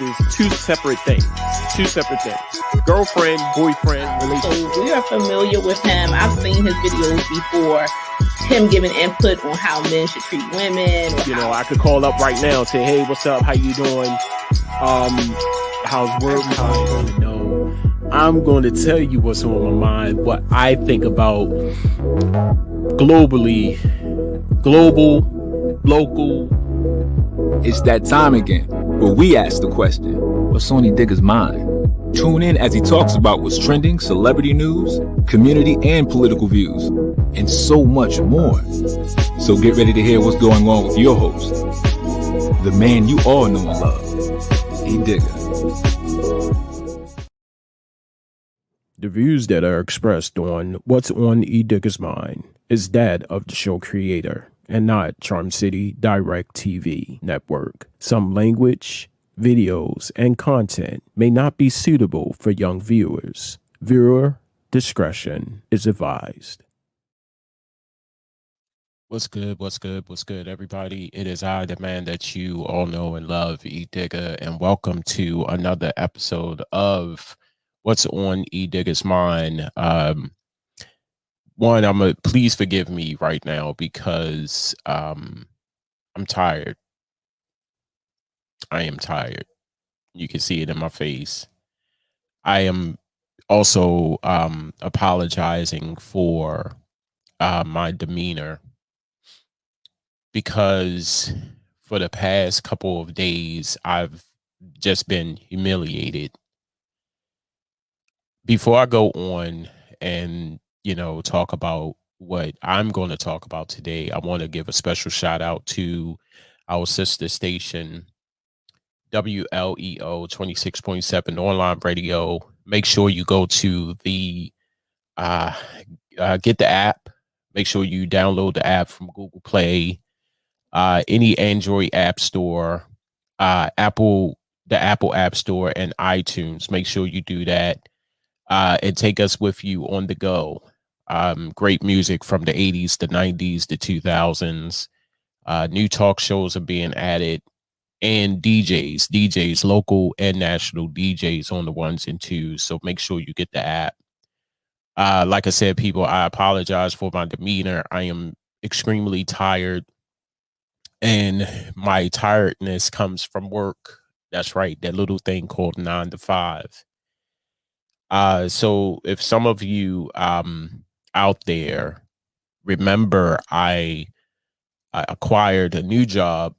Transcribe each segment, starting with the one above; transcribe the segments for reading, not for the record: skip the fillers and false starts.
is two separate things. Girlfriend, boyfriend relationship. So we are familiar with him. I've seen his videos before. Him giving input on how men should treat women. I could call up right now and say, "Hey, what's up? How you doing? How's work? I'm going to tell you what's on my mind, what I think about globally, global, local. It's that time again where we ask the question, what's on Edigga's mind? Tune in as he talks about what's trending, celebrity news, community and political views, and so much more. So get ready to hear what's going on with your host, the man you all know and love, Edigga. The views that are expressed on What's on Edigga's Mind is that of the show creator and not Charm City Direct TV Network. Some language, videos, and content may not be suitable for young viewers. Viewer discretion is advised. What's good, everybody? It is I, the man that you all know and love, Edigga, and welcome to another episode of What's on Edigga's Mind. Please forgive me right now because I'm tired. I am tired. You can see it in my face. I am also apologizing for my demeanor because for the past couple of days I've just been humiliated. Before I go on and talk about what I'm going to talk about today, I want to give a special shout out to our sister station, WLEO 26.7 online radio. Make sure you go to the get the app. Make sure you download the app from Google Play, any Android app store, the Apple App Store, and iTunes. Make sure you do that and take us with you on the go. Great music from the 80s, the 90s, the 2000s. New talk shows are being added, and DJs, local and national DJs on the ones and twos. So make sure you get the app. Like I said, people, I apologize for my demeanor. I am extremely tired, and my tiredness comes from work. That's right, that little thing called 9 to 5. So if some of you out there remember, I acquired a new job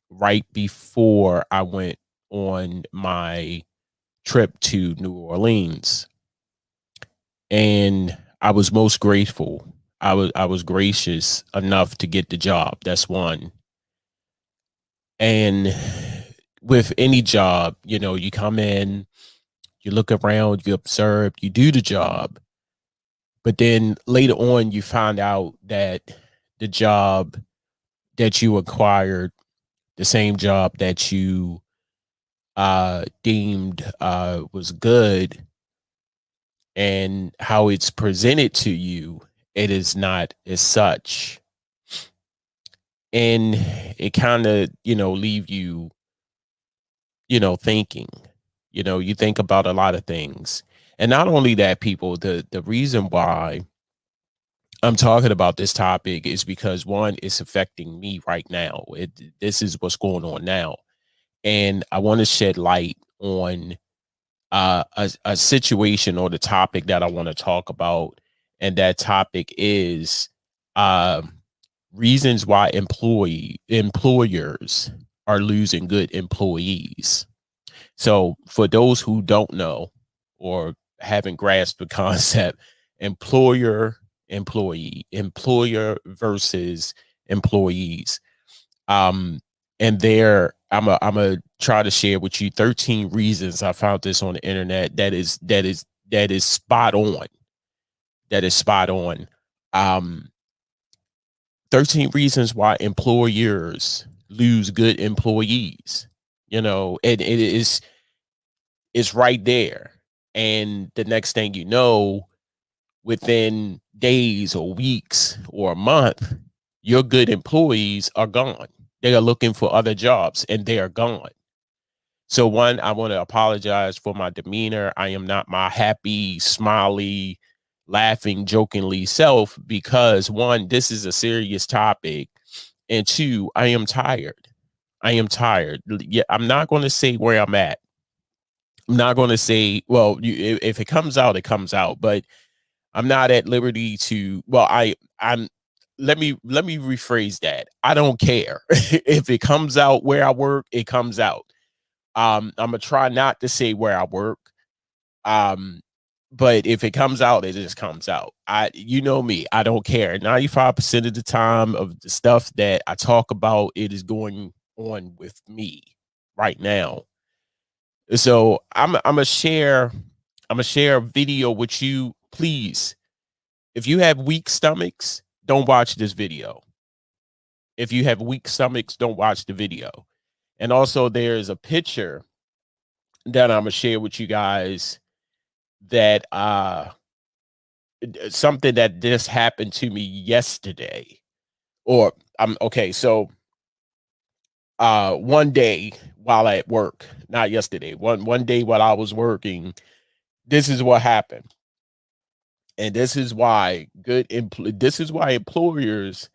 right before I went on my trip to New Orleans, and I was most grateful. I was gracious enough to get the job. That's one. And with any job, you come in, you look around, you observe, you do the job, but then later on you find out that the job that you acquired, the same job that you deemed was good, and how it's presented to you, it is not as such. And it kind of, leave you, thinking. You think about a lot of things. And not only that, people, the reason why I'm talking about this topic is because, one, it's affecting me right now. This is what's going on now. And I want to shed light on a situation or the topic that I want to talk about. And that topic is reasons why employers are losing good employees. So for those who don't know or haven't grasped the concept, employer versus employees. And there I'm a try to share with you 13 reasons. I found this on the internet that is spot on. That is spot on. 13 reasons why employers lose good employees. It's right there. And the next thing you know, within days or weeks or a month, your good employees are gone. They are looking for other jobs and they are gone. So one, I want to apologize for my demeanor. I am not my happy, smiley, laughing, jokingly self because one, this is a serious topic, and two, I am tired. I am tired. Yeah, I'm not going to say where I'm at. I'm not going to say, well, if it comes out, it comes out, but I'm not at liberty to. Well, I'm. Let me rephrase that. I don't care if it comes out where I work. It comes out. I'm gonna try not to say where I work. Um, but if it comes out, it just comes out. You know me, I don't care. 95% of the time of the stuff that I talk about, it is going on with me right now. So I'm gonna share a video with you. Please, if you have weak stomachs, don't watch this video. If you have weak stomachs, don't watch the video. And also, there's a picture that I'm gonna share with you guys that something that just happened to me yesterday. Or I'm okay, so one day while at work, not yesterday, one day while I was working, this is what happened. And this is why this is why employers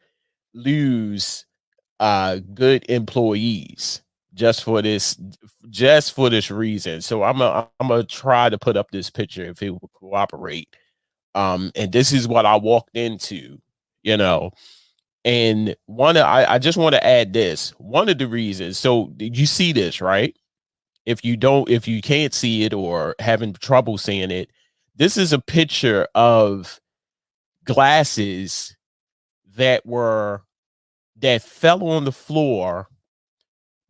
lose good employees just for this reason. So I'm gonna try to put up this picture if it will cooperate. And this is what I walked into, you know. And I just want to add this. One of the reasons, so did you see this, right? If you can't see it or having trouble seeing it, this is a picture of glasses that were that fell on the floor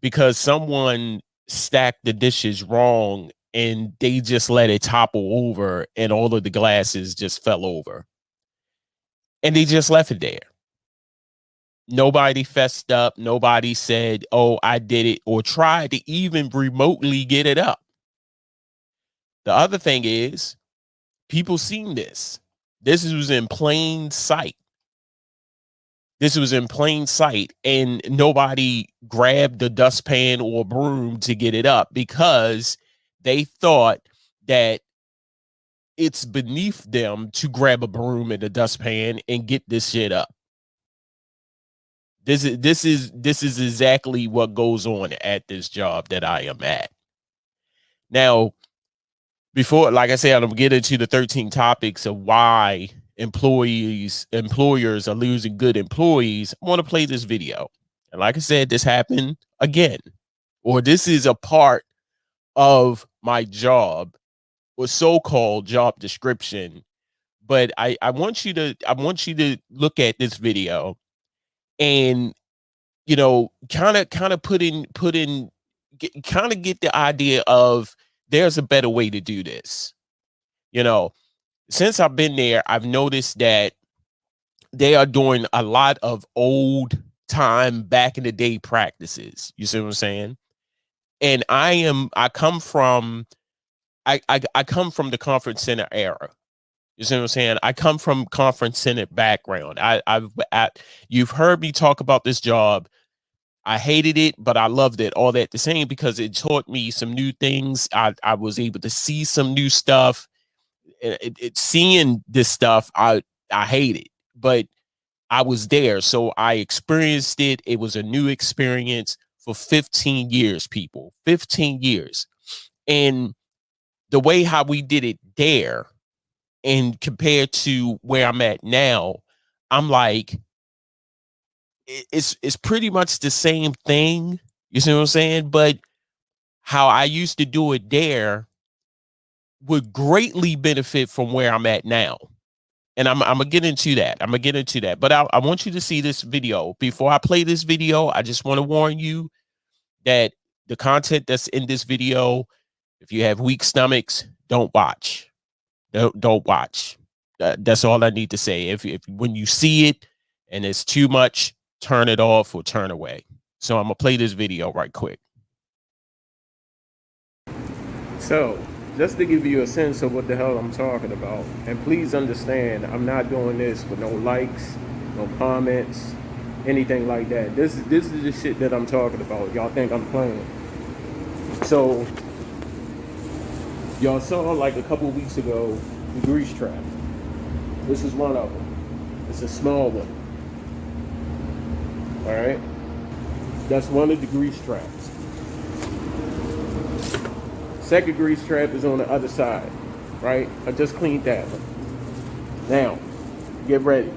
because someone stacked the dishes wrong and they just let it topple over and all of the glasses just fell over. And they just left it there. Nobody fessed up. Nobody said, "Oh, I did it," or tried to even remotely get it up. The other thing is, people seen this. This was in plain sight. This was in plain sight, and nobody grabbed the dustpan or broom to get it up because they thought that it's beneath them to grab a broom and a dustpan and get this shit up. This is exactly what goes on at this job that I am at. Now, before, like I said, I'm gonna get into the 13 topics of why employers are losing good employees. I want to play this video. And like I said, this happened again, or this is a part of my job or so-called job description. But I want you to look at this video and kind of get the idea of there's a better way to do this. Since I've been there, I've noticed that they are doing a lot of old time back in the day practices. You see what I'm saying? And I come from the conference center era. You see what I'm saying? I come from conference center background. You've heard me talk about this job. I hated it, but I loved it all that the same because it taught me some new things. I was able to see some new stuff. Seeing this stuff, I hate it, but I was there, so I experienced it. It was a new experience for 15 years, people. 15 years. And the way how we did it there and compared to where I'm at now, I'm like, it's pretty much the same thing. You see what I'm saying? But how I used to do it there would greatly benefit from where I'm at now. And I'm gonna get into that. But I want you to see this video. Before I play this video, I just want to warn you that the content that's in this video, if you have weak stomachs, don't watch. Don't watch. That's all I need to say. If when you see it and it's too much, turn it off or turn away. So I'm gonna play this video right quick. So, just to give you a sense of what the hell I'm talking about, and please understand, I'm not doing this with no likes, no comments, anything like that. This is the shit that I'm talking about. Y'all think I'm playing. So y'all saw like a couple weeks ago the grease trap. This is one of them. It's a small one. All right. That's one of the grease traps. Second grease trap is on the other side, right? I just cleaned that one. Now, get ready.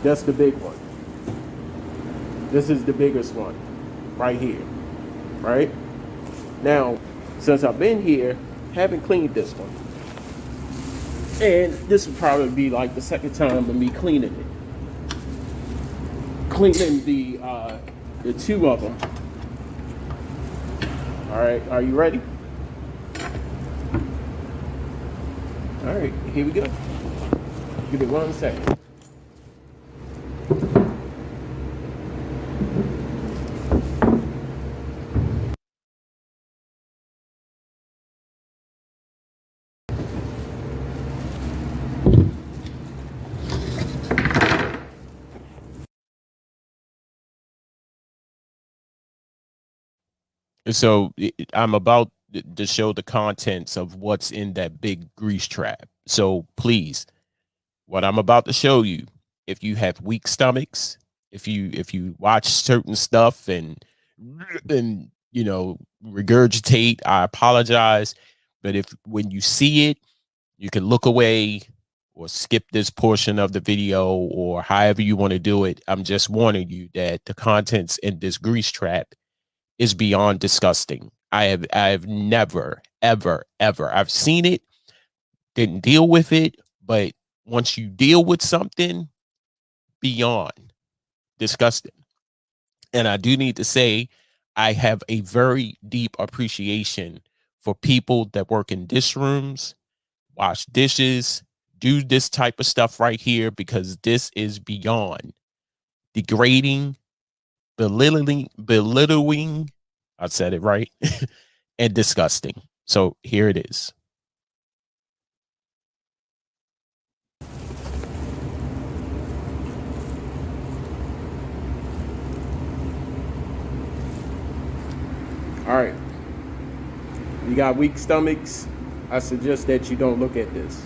That's the big one. This is the biggest one, right here, right? Now, since I've been here, haven't cleaned this one. And this will probably be like the second time of me cleaning it. Cleaning the two of them. All right, are you ready? All right, here we go. Give it 1 second. So I'm about to show the contents of what's in that big grease trap. So please, what I'm about to show you, if you have weak stomachs, if you watch certain stuff and you know regurgitate, I apologize. But if when you see it, you can look away or skip this portion of the video or however you want to do it. I'm just warning you that the contents in this grease trap is beyond disgusting. I've never, ever, ever. I've seen it, didn't deal with it, but once you deal with something, beyond disgusting. And I do need to say, I have a very deep appreciation for people that work in dish rooms, wash dishes, do this type of stuff right here, because this is beyond degrading, belittling, I said it right, and disgusting. So here it is. All right. You got weak stomachs, I suggest that you don't look at this.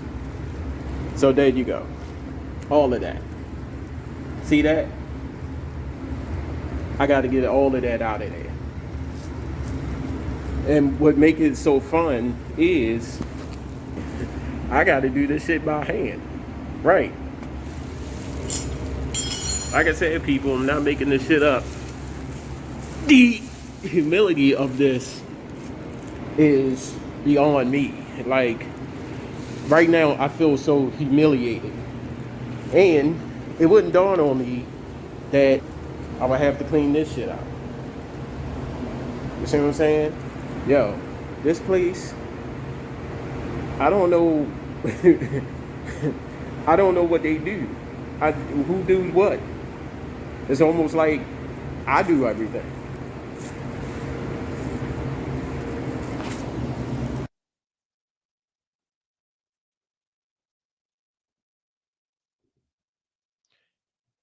So there you go. All of that. See that? I got to get all of that out of there. And what makes it so fun is I got to do this shit by hand. Right. Like I said, people, I'm not making this shit up. The humility of this is beyond me. Like, right now, I feel so humiliated. And it wouldn't dawn on me that I would have to clean this shit out. You see what I'm saying? Yo, this place, I don't know. I don't know what they do. Who do what? It's almost like I do everything.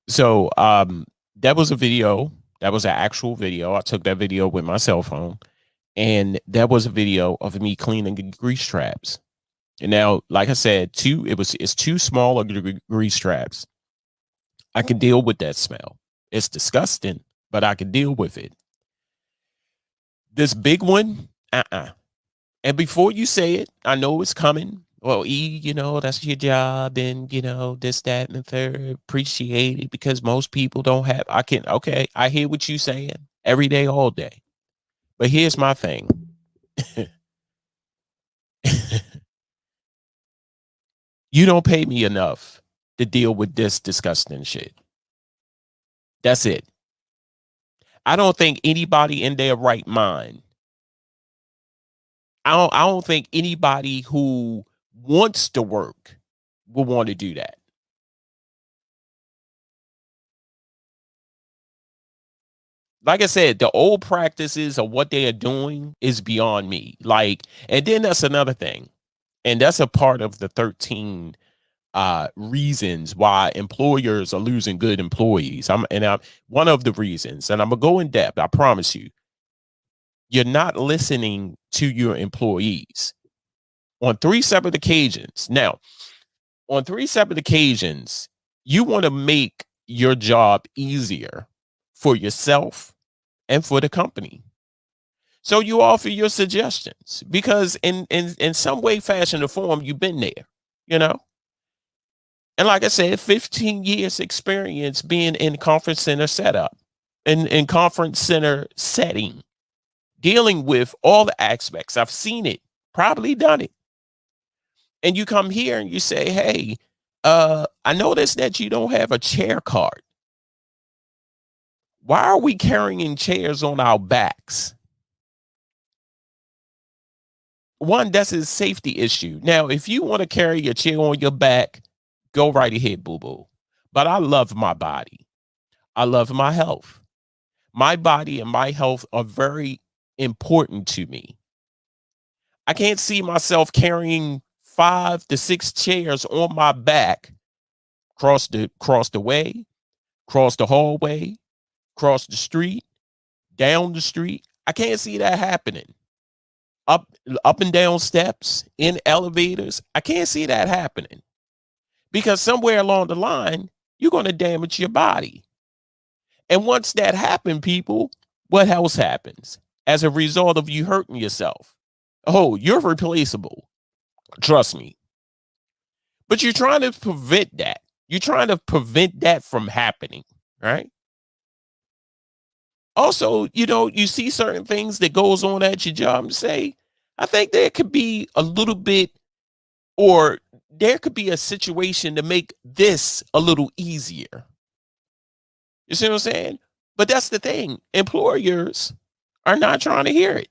So that was a video. That was an actual video. I took that video with my cell phone, and that was a video of me cleaning grease traps. And now, like I said, it's two smaller grease traps. I can deal with that smell. It's disgusting, but I can deal with it. This big one, And before you say it, I know it's coming. Well, E, that's your job, and this, that, and the third. Appreciate it, because most people don't have. Okay, I hear what you saying every day, all day. But here's my thing. You don't pay me enough to deal with this disgusting shit. That's it. I don't think anybody in their right mind. I don't think anybody who wants to work will want to do that. Like I said, the old practices of what they are doing is beyond me. And then that's another thing. And that's a part of the 13 reasons why employers are losing good employees. I'm one of the reasons, and I'm gonna go in depth, I promise you. you're not listening to your employees on 3 separate occasions. Now, on 3 separate occasions, you want to make your job easier for yourself and for the company. So you offer your suggestions because in some way, fashion, or form, you've been there, you know. And like I said, 15 years experience being in conference center setup, in conference center setting, dealing with all the aspects. I've seen it, probably done it. And you come here and you say, hey, I noticed that you don't have a chair card. Why are we carrying chairs on our backs? One, that's a safety issue. Now, if you want to carry your chair on your back, go right ahead, boo boo. But I love my body. I love my health. My body and my health are very important to me. I can't see myself carrying 5 to 6 chairs on my back, cross the way, cross the hallway, cross the street, down the street. I can't see that happening. Up and down steps, in elevators. I can't see that happening. Because somewhere along the line, you're going to damage your body. And once that happened, people, what else happens as a result of you hurting yourself? Oh, you're replaceable. Trust me. But you're trying to prevent that. You're trying to prevent that from happening, right? Also, you see certain things that goes on at your job and say, I think there could be a little bit, or there could be a situation to make this a little easier. You see what I'm saying? But that's the thing. Employers are not trying to hear it.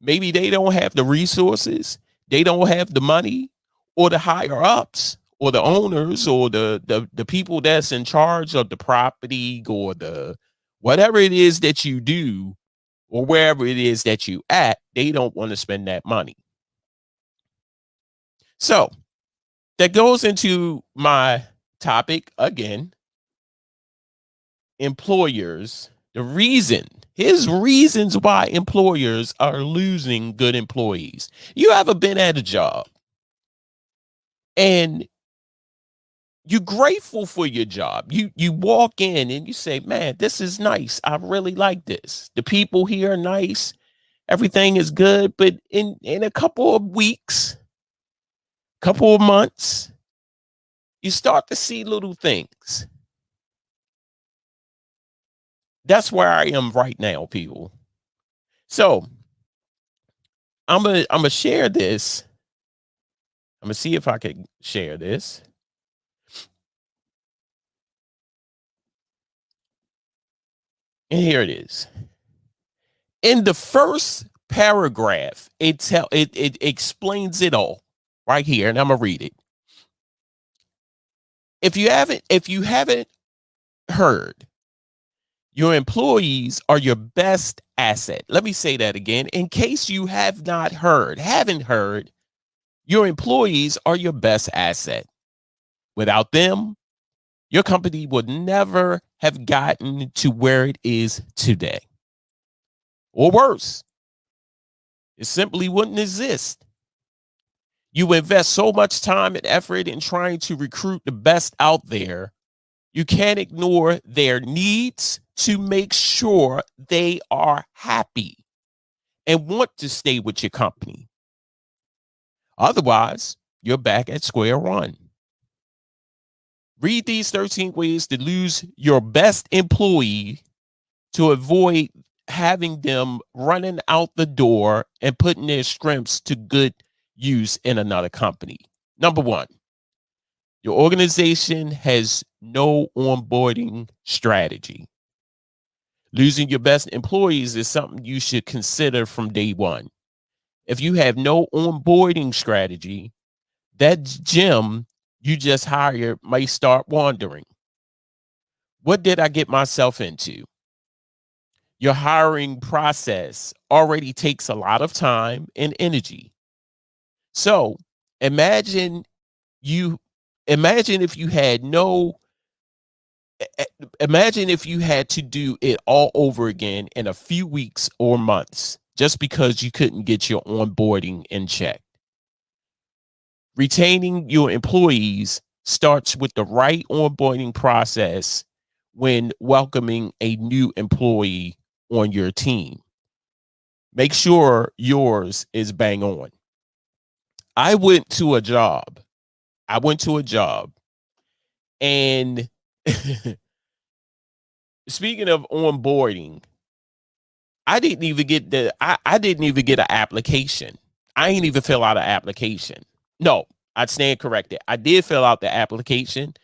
Maybe they don't have the resources, they don't have the money, or the higher ups, or the owners, or the people that's in charge of the property, or the whatever it is that you do, or wherever it is that you at, they don't want to spend that money. So that goes into my topic again. Employers, his reasons why employers are losing good employees. You ever been at a job and you're grateful for your job? You walk in and you say, man, this is nice. I really like this. The people here are nice. Everything is good. But in a couple of weeks, couple of months, you start to see little things. That's where I am right now, people. So I'm gonna share this. I'm gonna see if I can share this. And here it is. In the first paragraph, it explains it all right here, and I'm gonna read it. If you haven't heard, your employees are your best asset. Let me say that again. In case you haven't heard, your employees are your best asset. Without them, your company would never have gotten to where it is today. Or worse, it simply wouldn't exist. You invest so much time and effort in trying to recruit the best out there, you can't ignore their needs to make sure they are happy and want to stay with your company. Otherwise, you're back at square one. Read these 13 ways to lose your best employee to avoid having them running out the door and putting their strengths to good use in another company. Number one, your organization has no onboarding strategy. Losing your best employees is something you should consider from day one. If you have no onboarding strategy, that gym you just hired might start wandering. What did I get myself into? Your hiring process already takes a lot of time and energy. So imagine if you had no Imagine if you had to do it all over again in a few weeks or months just because you couldn't get your onboarding in check. Retaining your employees starts with the right onboarding process when welcoming a new employee on your team. Make sure yours is bang on. I went to a job. And speaking of onboarding, I didn't even get an application. I ain't even fill out an application. No, I'd stand corrected. I did fill out the application.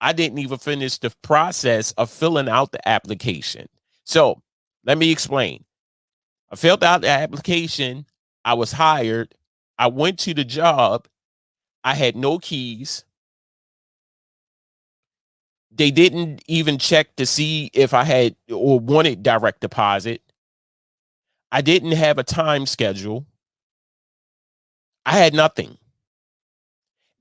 I didn't even finish the process of filling out the application. So let me explain. I filled out the application. I was hired. I went to the job. I had no keys. They didn't even check to see if I had or wanted direct deposit. I didn't have a time schedule. I had nothing.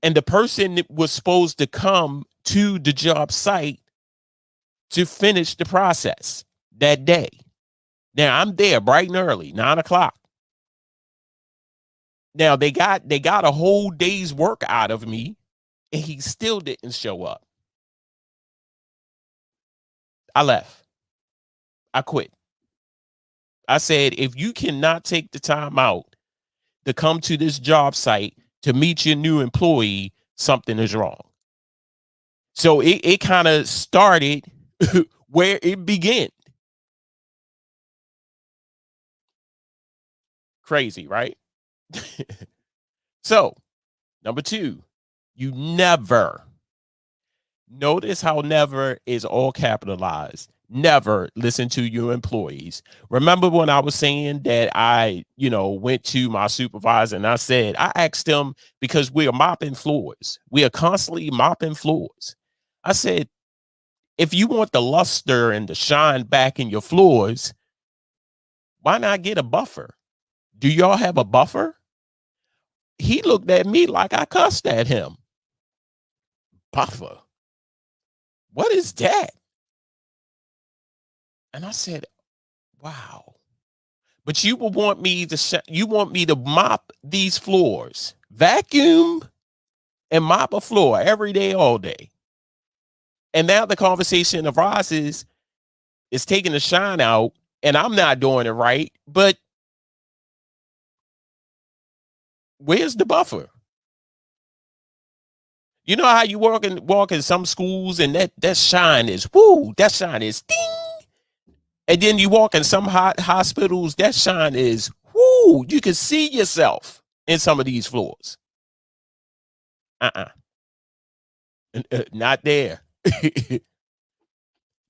And the person that was supposed to come to the job site to finish the process that day. Now I'm there bright and early, 9:00. Now they got a whole day's work out of me, and he still didn't show up. I left. I quit. I said, if you cannot take the time out to come to this job site to meet your new employee, something is wrong. So it kind of started where it began. Crazy, right? So, number 2, you never, notice how never is all capitalized. Never listen to your employees. Remember when I was saying that I, went to my supervisor and I said, I asked them, because we are mopping floors. We are constantly mopping floors. I said, if you want the luster and the shine back in your floors, why not get a buffer? Do y'all have a buffer? He looked at me like I cussed at him. Buffer? What is that? And I said, wow. But you will want me to mop these floors, vacuum and mop a floor every day, all day. And now the conversation arises, is taking the shine out, and I'm not doing it right. But where's the buffer? You know how you walk in some schools and that shine is ding. And then you walk in some hospitals, that shine is whoo. You can see yourself in some of these floors. Not there.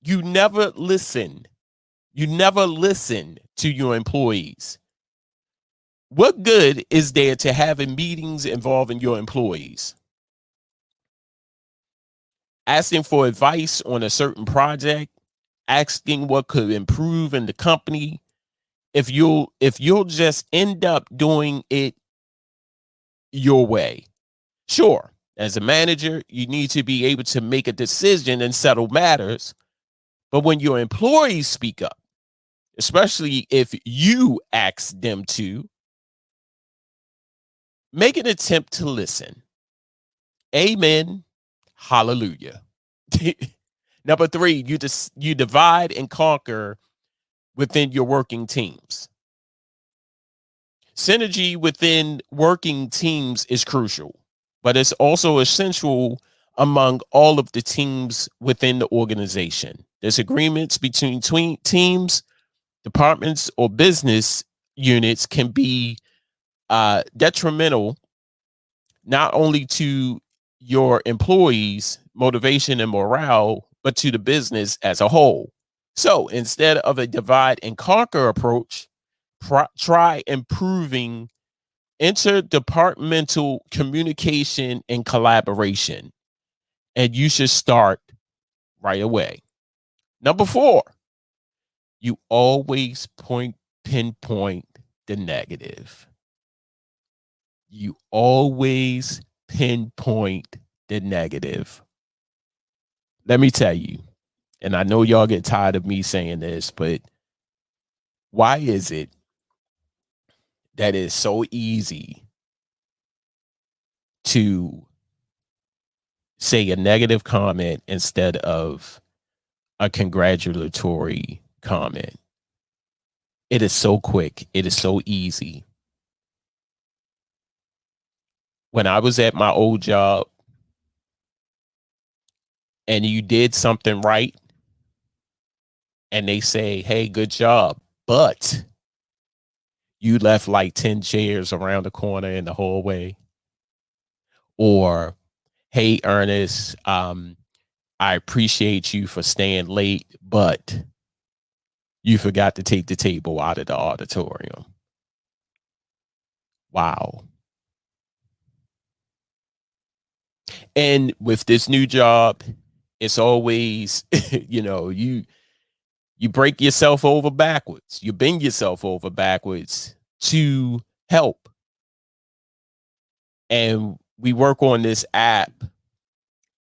You never listen. You never listen to your employees. What good is there to having meetings involving your employees? Asking for advice on a certain project, asking what could improve in the company, if you'll just end up doing it your way. Sure, as a manager, you need to be able to make a decision and settle matters. But when your employees speak up, especially if you ask them to, make an attempt to listen. Amen. Hallelujah. Number 3, you divide and conquer within your working teams. Synergy within working teams is crucial, but it's also essential among all of the teams within the organization. Disagreements between teams, departments, or business units can be detrimental not only to your employees' motivation and morale, but to the business as a whole. So instead of a divide and conquer approach, try improving interdepartmental communication and collaboration. And you should start right away. Number 4, you always pinpoint the negative. You always pinpoint the negative. Let me tell you, and I know y'all get tired of me saying this, but why is it that it's so easy to say a negative comment instead of a congratulatory comment? It is so quick. It is so easy. When I was at my old job and you did something right and they say, hey, good job, but you left like 10 chairs around the corner in the hallway. Or, hey, Ernest, I appreciate you for staying late, but you forgot to take the table out of the auditorium. Wow. And with this new job, it's always, you break yourself over backwards. You bend yourself over backwards to help. And we work on this app,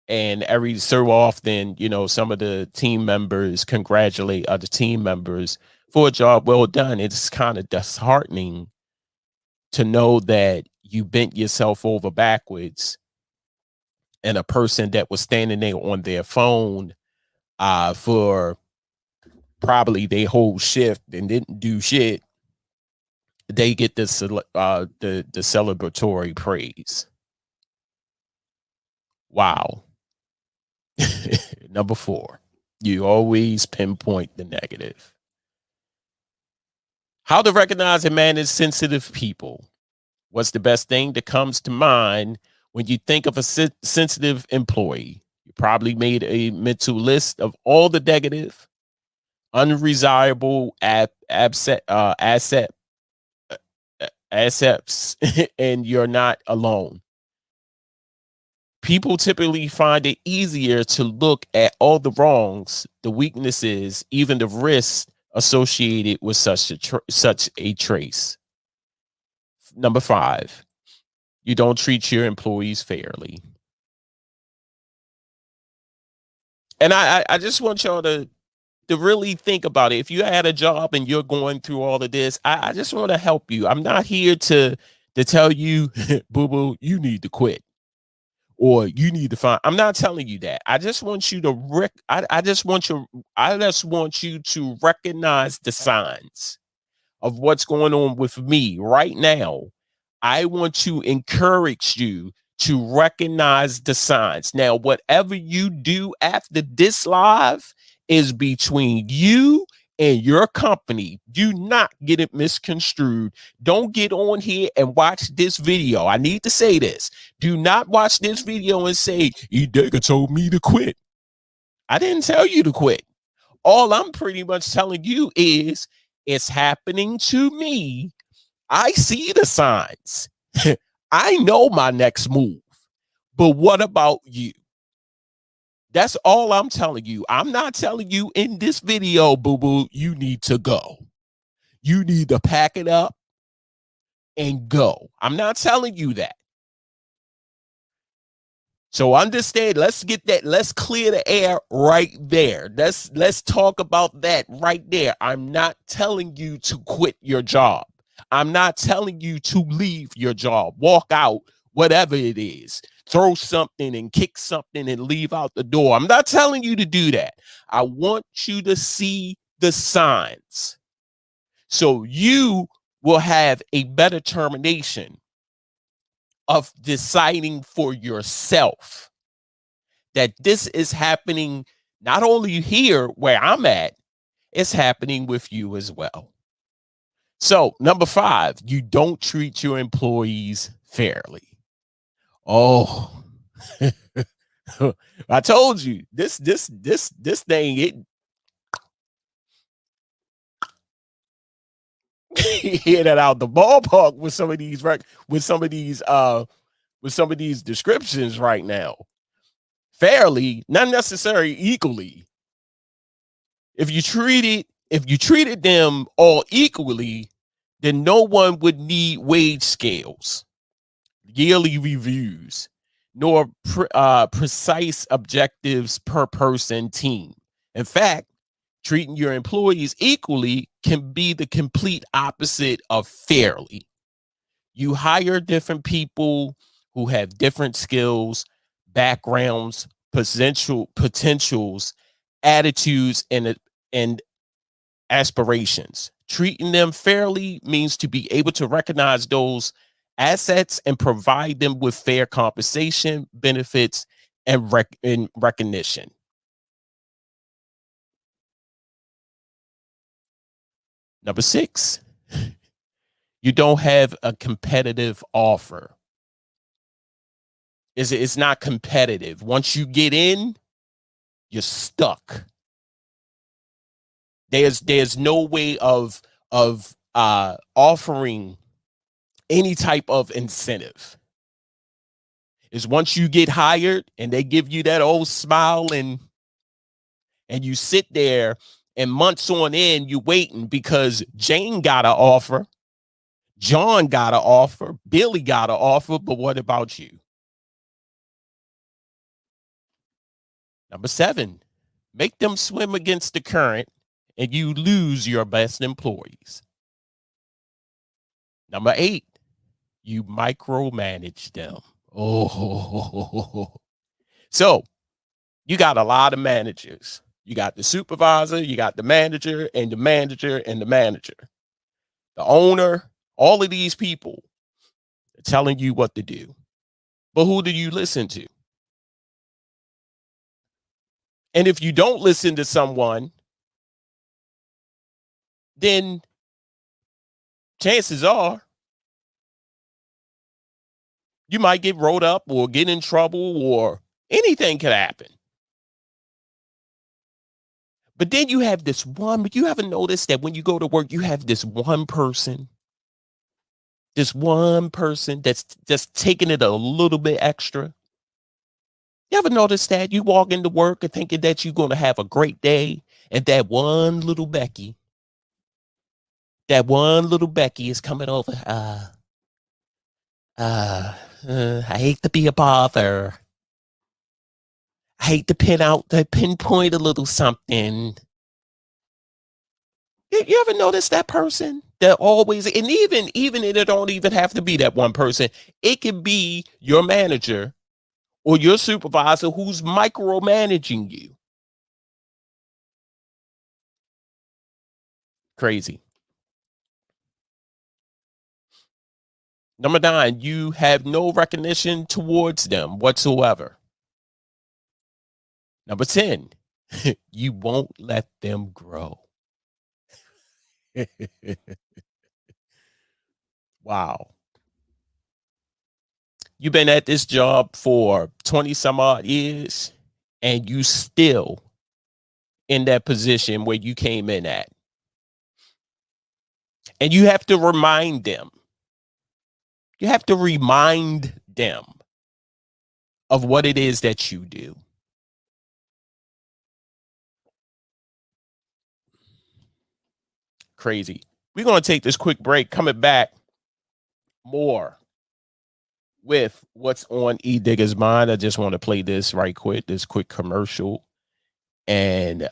and every so often, some of the team members congratulate other team members for a job well done. It's kind of disheartening to know that you bent yourself over backwards and a person that was standing there on their phone for probably their whole shift and didn't do shit, they get the celebratory praise. Wow. Number 4, you always pinpoint the negative. How to recognize and manage sensitive people. What's the best thing that comes to mind when you think of a sensitive employee? You probably made a mental list of all the negative, undesirable assets, and you're not alone. People typically find it easier to look at all the wrongs, the weaknesses, even the risks associated with such a trace. Number 5, you don't treat your employees fairly. And I just want y'all to really think about it. If you had a job and you're going through all of this, I just want to help you. I'm not here to tell you, boo-boo, you need to quit. Or you need to find. I'm not telling you that. I just want you to I just want you to recognize the signs of what's going on with me right now. I want to encourage you to recognize the signs. Now, whatever you do after this live is between you and your company. Do not get it misconstrued. Don't get on here and watch this video. I need to say this. Do not watch this video and say, Edigga told me to quit. I didn't tell you to quit. All I'm pretty much telling you is it's happening to me. I see the signs. I know my next move. But what about you? That's all I'm telling you. I'm not telling you in this video, boo-boo, you need to go. You need to pack it up and go. I'm not telling you that. So understand, let's clear the air right there. Let's talk about that right there. I'm not telling you to quit your job. I'm not telling you to leave your job, walk out, whatever it is. Throw something and kick something and leave out the door. I'm not telling you to do that. I want you to see the signs so you will have a better determination of deciding for yourself that this is happening not only here where I'm at, it's happening with you as well. So, number 5, you don't treat your employees fairly. Oh, I told you this thing, it hit it out the ballpark with some of these descriptions right now. Fairly, not necessarily equally. If you treated them all equally, then no one would need wage scales, yearly reviews, nor precise objectives per person team. In fact, treating your employees equally can be the complete opposite of fairly. You hire different people who have different skills, backgrounds, potentials, attitudes, and aspirations. Treating them fairly means to be able to recognize those assets and provide them with fair compensation, benefits, and recognition. Number 6, you don't have a competitive offer. It's not competitive. Once you get in, you're stuck. There's no way of offering any type of incentive. Is once you get hired and they give you that old smile and you sit there and months on end you waiting because Jane got an offer, John got an offer, Billy got an offer, but what about you? Number 7, make them swim against the current and you lose your best employees. Number 8, you micromanage them. Oh, so you got a lot of managers. You got the supervisor, you got the manager, and the manager, and the manager, the owner. All of these people are telling you what to do. But who do you listen to? And if you don't listen to someone, then chances are you might get rolled up or get in trouble or anything could happen. But then you have this one, but you haven't noticed that when you go to work, you have this one person that's just taking it a little bit extra. You ever notice that? You walk into work and thinking that you're going to have a great day, and that one little Becky is coming over. I hate to be a bother. I hate to pinpoint a little something. You ever notice that person that always, and even it don't even have to be that one person. It can be your manager or your supervisor who's micromanaging you. Crazy. Number 9, you have no recognition towards them whatsoever. Number 10, you won't let them grow. Wow. You've been at this job for 20 some odd years and you still in that position where you came in at. And you have to remind them. You have to remind them of what it is that you do. Crazy. We're going to take this quick break. Coming back, more with what's on Edigga's mind. I just want to play this right quick, this quick commercial. And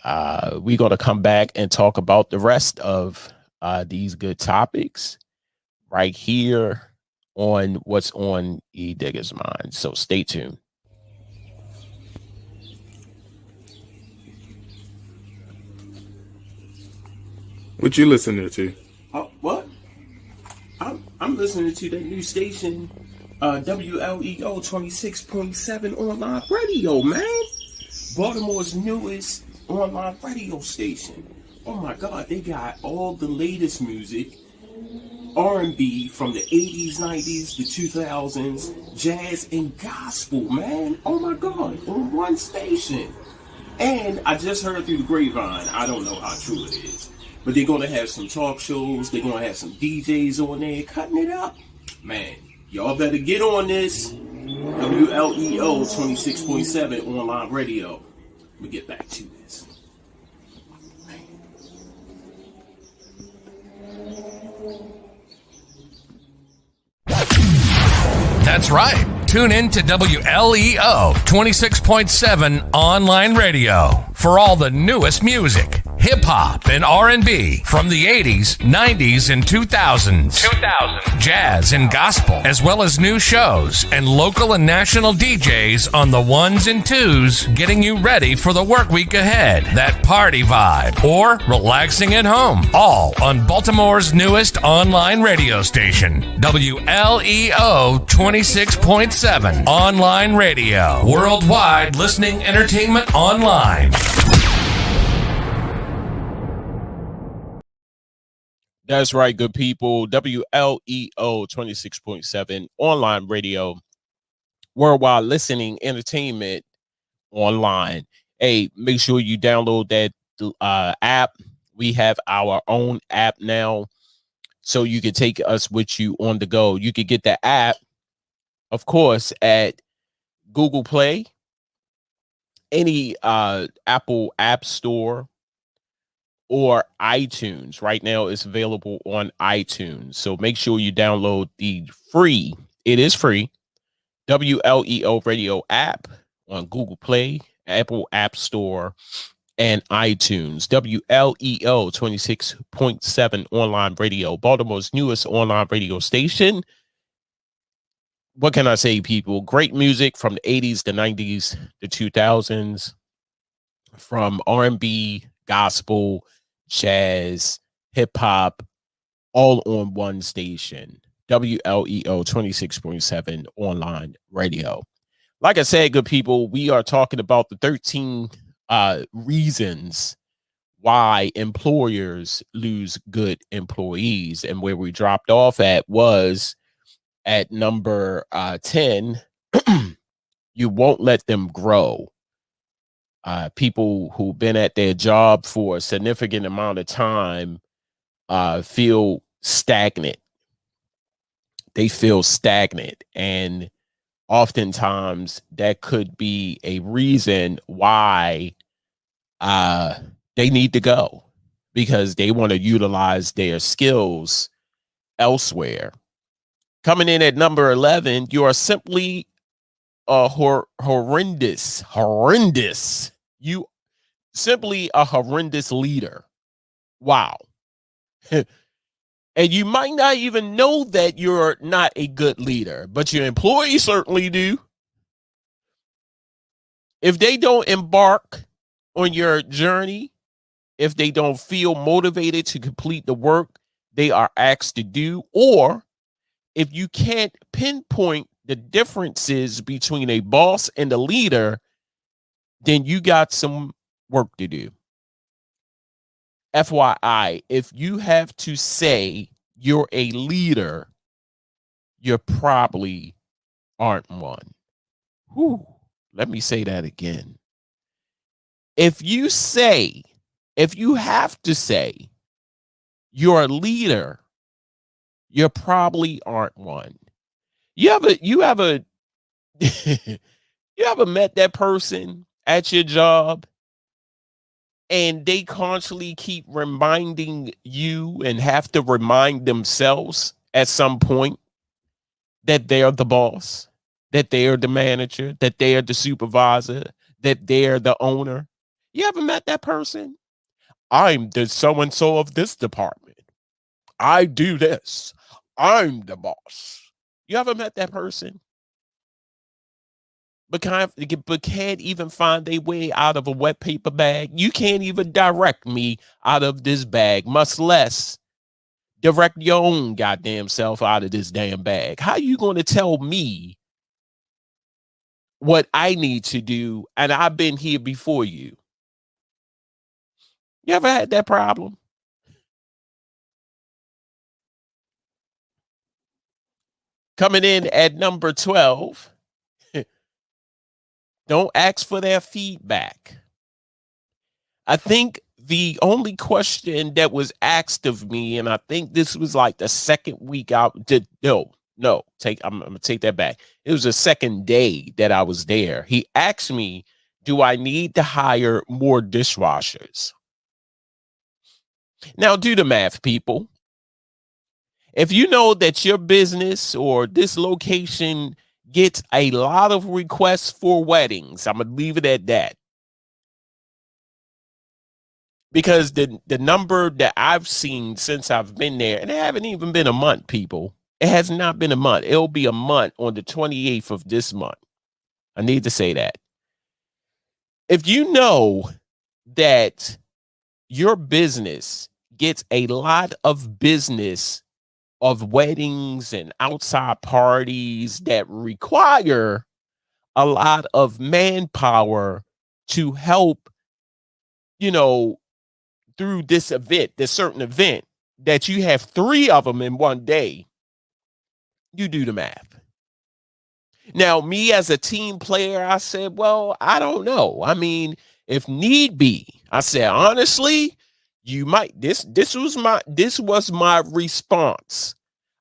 we're going to come back and talk about the rest of these good topics right here on what's on Edigga's mind. So stay tuned. What you listening to? What? I'm listening to that new station, WLEO 26.7 online radio, man. Baltimore's newest online radio station. Oh my God, they got all the latest music, R&B from the 80s, 90s, the 2000s, jazz and gospel, man. Oh my God, on one station. And I just heard through the grapevine, I don't know how true it is, but they're going to have some talk shows. They're going to have some DJs on there cutting it up. Man, y'all better get on this. WLEO 26.7 online radio. Let me get back to this. That's right. Tune in to WLEO 26.7 online radio for all the newest music, hip hop, and R&B from the 80s, 90s, and 2000s. Jazz and gospel, as well as new shows and local and national DJs on the ones and twos, getting you ready for the work week ahead, that party vibe, or relaxing at home. All on Baltimore's newest online radio station, WLEO 26.7 online radio. Worldwide listening entertainment online. That's right, good people. WLEO 26.7 online radio. Worldwide listening entertainment online. Hey, make sure you download that app. We have our own app now, so you can take us with you on the go. You can get the app, of course, at Google Play, any Apple App Store, or iTunes. Right now, it's available on iTunes. So make sure you download the free, it is free, WLEO radio app on Google Play, Apple App Store, and iTunes. WLEO 26.7 online radio, Baltimore's newest online radio station. What can I say, people? Great music from the 80s, the 90s, the 2000s, from R&B, gospel, jazz, hip hop, all on one station. WLEO 26.7 online radio. Like I said, good people, we are talking about the 13 reasons why employers lose good employees. And where we dropped off at was at number 10, you won't let them grow. People who've been at their job for a significant amount of time feel stagnant. They feel stagnant. And oftentimes that could be a reason why they need to go, because they want to utilize their skills elsewhere. Coming in at number 11, you are simply horrendous. You simply a horrendous leader. Wow. And you might not even know that you're not a good leader, but your employees certainly do. If they don't embark on your journey, if they don't feel motivated to complete the work they are asked to do, or if you can't pinpoint the differences between a boss and a leader, then you got some work to do. FYI, if you have to say you're a leader, you probably aren't one. Whew. Let me say that again. If you have to say you're a leader, you probably aren't one. You ever you ever met that person at your job and they constantly keep reminding you and have to remind themselves at some point that they're the boss, that they're the manager, that they're the supervisor, that they're the owner? You ever met that person? I'm the so-and-so of this department. I do this. I'm the boss. You ever met that person? But can't even find their way out of a wet paper bag. You can't even direct me out of this bag, much less direct your own goddamn self out of this damn bag. How you going to tell me what I need to do, and I've been here before you? You ever had that problem? Coming in at number 12, don't ask for their feedback. I think the only question that was asked of me, and I think this was like the second week I'm gonna take that back. It was the second day that I was there. He asked me, do I need to hire more dishwashers? Now do the math, people. If you know that your business or this location gets a lot of requests for weddings, I'm gonna leave it at that. Because the number that I've seen since I've been there, and it haven't even been a month, people. It has not been a month. It'll be a month on the 28th of this month. I need to say that. If you know that your business gets a lot of business of weddings and outside parties that require a lot of manpower to help, you know, through this event, this certain event, that you have 3 of them in one day, you do the math. Now, me as a team player, I said, well, I don't know. I mean, if need be, I said, honestly, you might this was my response.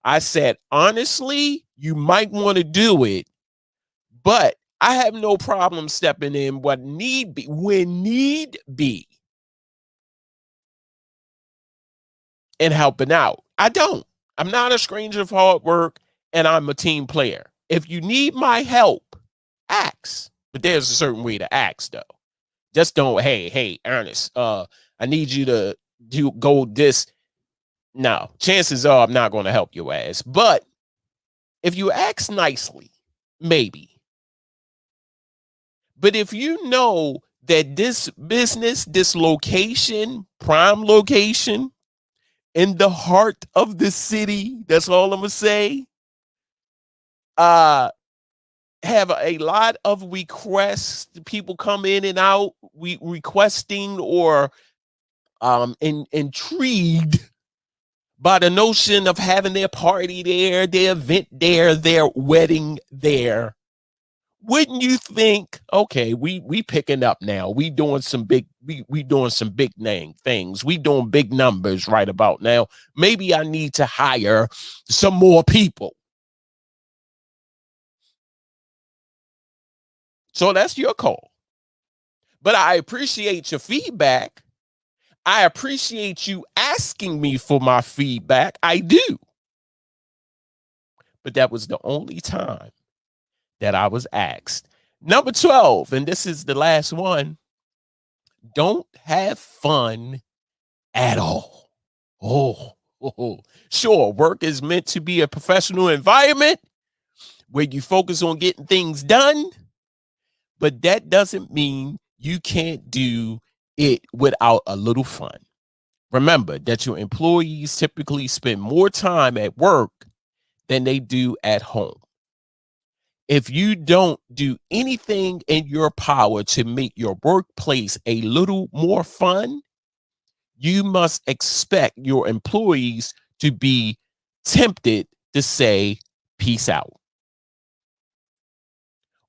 I said, honestly, you might want to do it, but I have no problem stepping in when need be and helping out. I don't. I'm not a stranger of hard work, and I'm a team player. If you need my help, ask. But there's a certain way to ask, though. Just don't, hey, Ernest, I need you to go this. No, chances are I'm not going to help your ass. But if you ask nicely, maybe. But if you know that this business, this location, prime location, in the heart of the city, that's all I'm gonna say, have a lot of requests, people come in and out, requesting or intrigued by the notion of having their party there, their event there, their wedding there. Wouldn't you think, okay, we picking up now. We doing some big name things. We doing big numbers right about now. Maybe I need to hire some more people. So that's your call. But I appreciate your feedback. I appreciate you asking me for my feedback. I do. But that was the only time that I was asked. Number 12, and this is the last one. Don't have fun at all. Oh. Sure, work is meant to be a professional environment where you focus on getting things done, but that doesn't mean you can't do it without a little fun. Remember that your employees typically spend more time at work than they do at home. If you don't do anything in your power to make your workplace a little more fun, you must expect your employees to be tempted to say, peace out.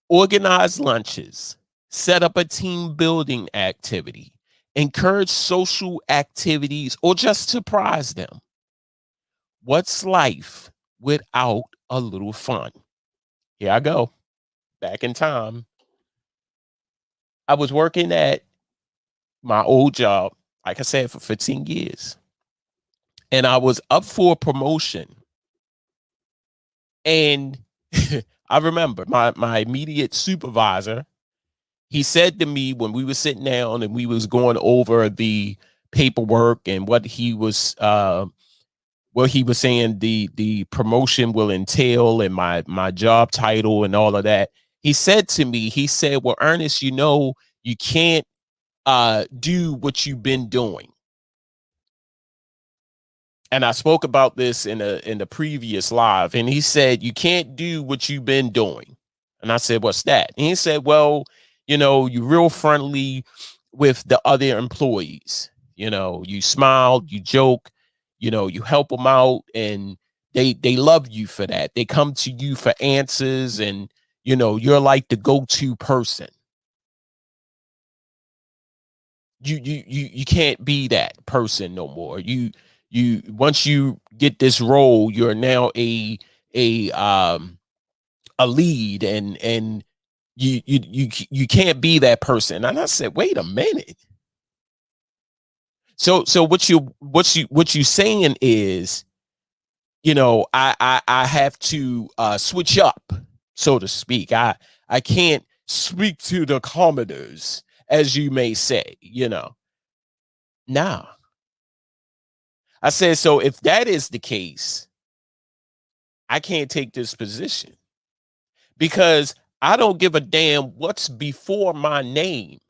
Organize lunches, set up a team building activity, encourage social activities, or just surprise them. What's life without a little fun? Here I go. Back in time. I was working at my old job, like I said, for 15 years. And I was up for promotion. And I remember my immediate supervisor, he said to me when we were sitting down and we was going over the paperwork and what he was saying the promotion will entail and my job title and all of that. He said to me, he said, well, Ernest, you know, you can't do what you've been doing. And I spoke about this in the previous live, and he said, you can't do what you've been doing. And I said, what's that? And he said, well, you know, you're real friendly with the other employees. You know, you smile, you joke, you know, you help them out, and they love you for that. They come to you for answers, and, you know, you're like the go-to person. You can't be that person no more. You once you get this role, you're now a lead, and you can't be that person. And I said, wait a minute. So what you saying is I have to switch up, so to speak. I can't speak to the commoners, as you may say, Nah. I said, so if that is the case, I can't take this position because I don't give a damn what's before my name.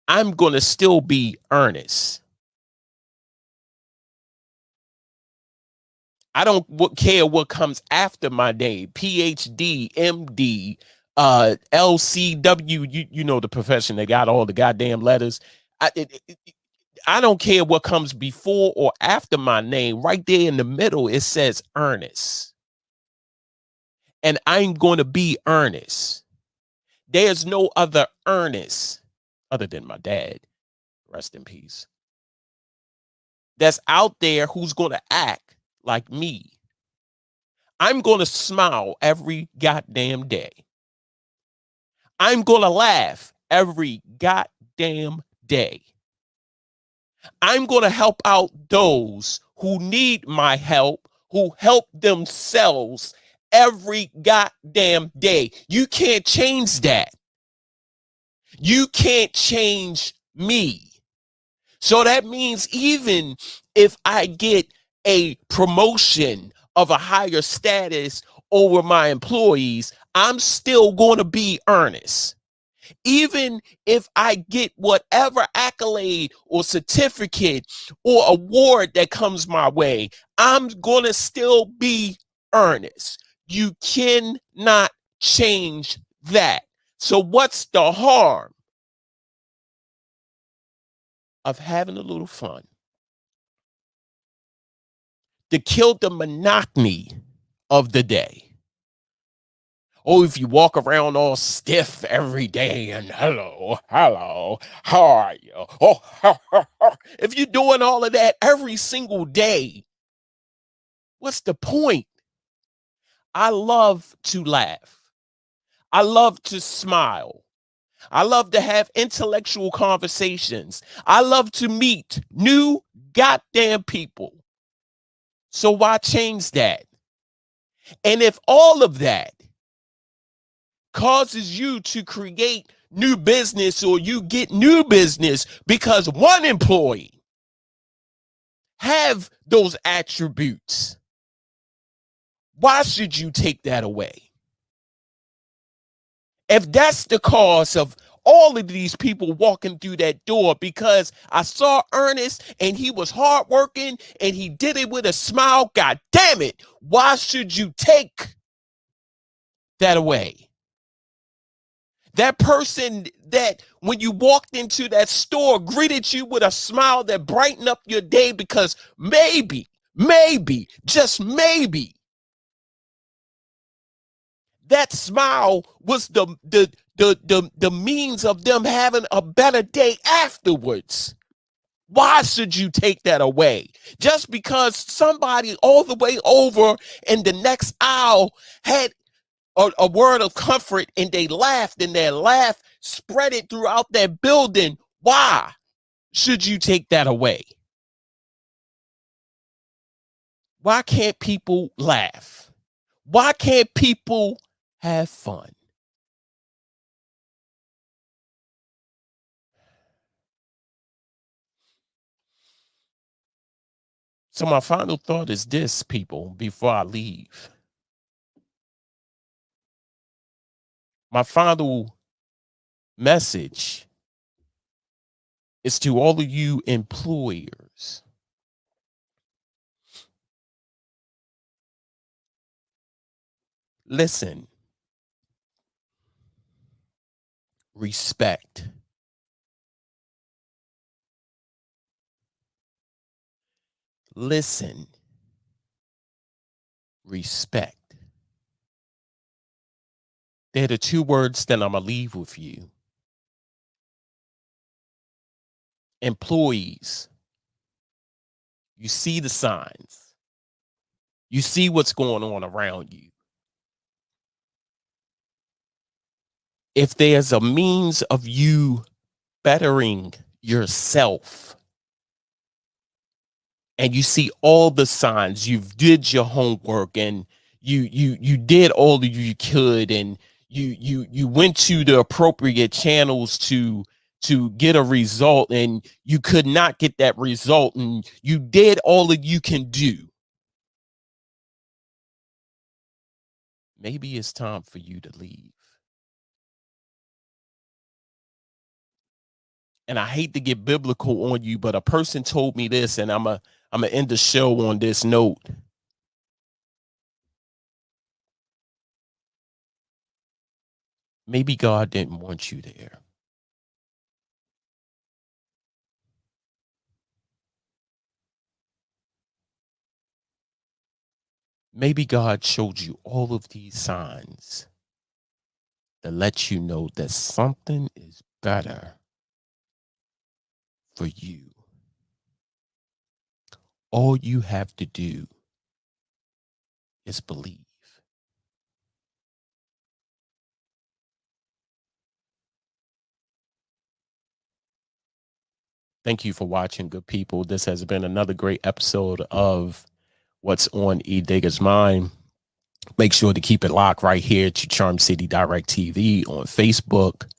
I'm going to still be Ernest. I don't care what comes after my name. PhD, MD, LCW, you know the profession that got all the goddamn letters. I don't care what comes before or after my name. Right there in the middle, it says Ernest. And I'm going to be Ernest. There's no other Ernest other than my dad. Rest in peace. That's out there who's going to act like me. I'm going to smile every goddamn day. I'm going to laugh every goddamn day. I'm going to help out those who need my help, who help themselves every goddamn day. You can't change that. You can't change me. So that means even if I get a promotion of a higher status over my employees, I'm still going to be Ernest. Even if I get whatever accolade or certificate or award that comes my way, I'm going to still be Ernest. You cannot change that. So what's the harm of having a little fun to kill the monotony of the day? Oh, if you walk around all stiff every day and hello, how are you? Oh, if you're doing all of that every single day, what's the point? I love to laugh. I love to smile. I love to have intellectual conversations. I love to meet new goddamn people. So why change that? And if all of that causes you to create new business or you get new business because one employee have those attributes, why should you take that away? If that's the cause of all of these people walking through that door because I saw Ernest and he was hardworking and he did it with a smile, God damn it, why should you take that away? That person that when you walked into that store greeted you with a smile that brightened up your day because maybe, just maybe, that smile was the means of them having a better day afterwards. Why should you take that away? Just because somebody all the way over in the next aisle had a word of comfort and they laughed and their laugh spread it throughout that building. Why should you take that away? Why can't people laugh? Why can't people have fun? So my final thought is this, people, before I leave. My final message is to all of you employers. Listen, respect. Listen, respect. They're the two words that I'm going to leave with you. Employees, you see the signs. You see what's going on around you. If there's a means of you bettering yourself and you see all the signs, you've did your homework, and you did all that you could, and you went to the appropriate channels to get a result, and you could not get that result, and you did all that you can do. Maybe it's time for you to leave. And I hate to get biblical on you, but a person told me this, and I'm gonna end the show on this note. Maybe God didn't want you there. Maybe God showed you all of these signs to let you know that something is better for you. All you have to do is believe. Thank you for watching, good people. This has been another great episode of What's on Edigga's Mind. Make sure to keep it locked right here to Charm City Direct TV on Facebook,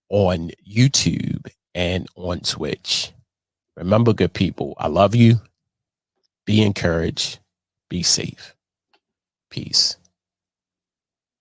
on YouTube, and on Twitch. Remember, good people, I love you. Be encouraged. Be safe. Peace.